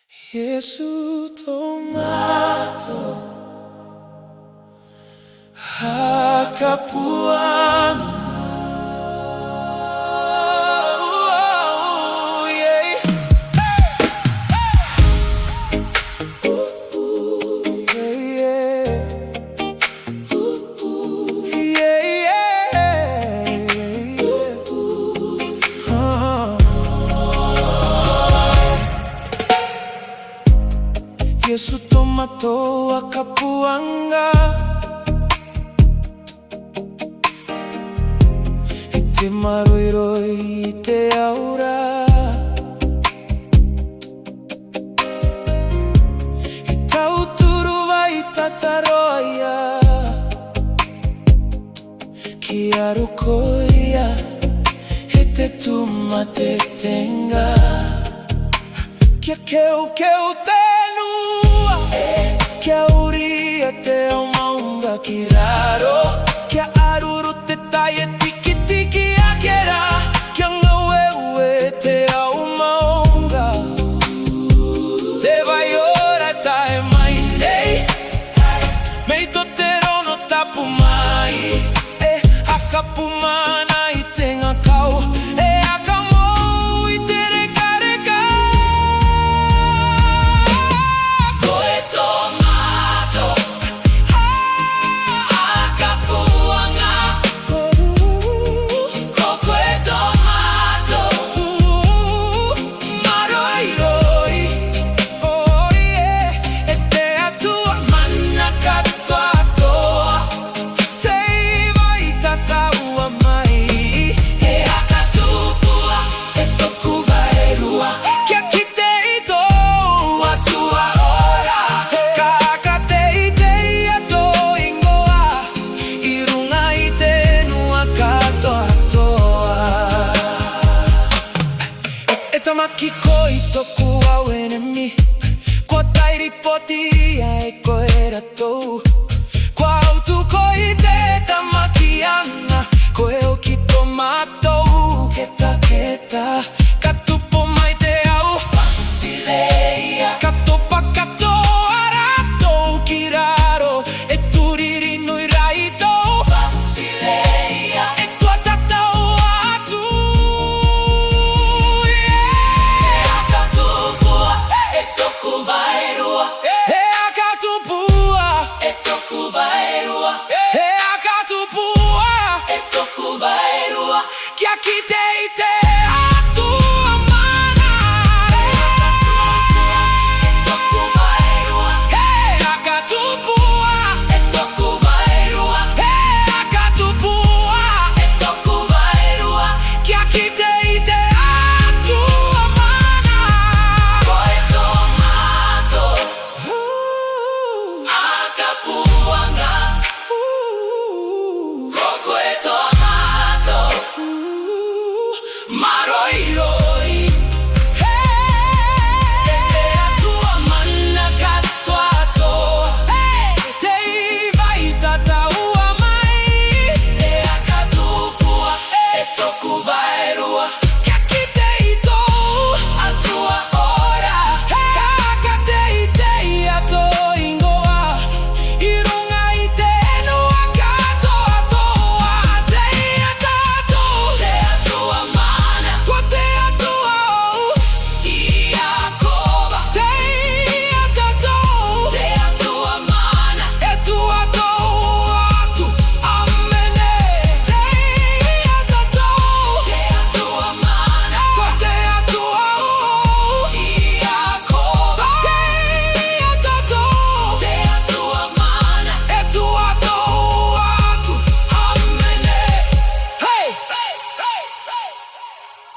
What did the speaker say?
Yesu tomato hakapuana. Yesu tomato akapuanga, ite maroiroi ite aura, ita uturuva ita taroia, kiarukoia ite tumate tenga, kia keu kia uria te o maunga ki raro, kia aruru te tai e tiki tiki akera, kia ngaueue te au maunga. Te vai ora tae mai nei, mei to te rono tapu mai, e hakapu mana i te ngakau, e akamou i te reka reka. Koe tomato hakapuanga, ko koe tomato maroiroi, oh yeah, e te atua mana katoa toa, te iwa i tataua mai, e hakatupua e toku vaerua, kia kite i tō atua ora, ka akate i te ia tō ingoa, i runga i te nua katoa toa. E tamaki ko i toku au enemi, kua tairi poti ia e koe ratou, kua autu ko i te tamaki anga, koe o ki tomato keta keta.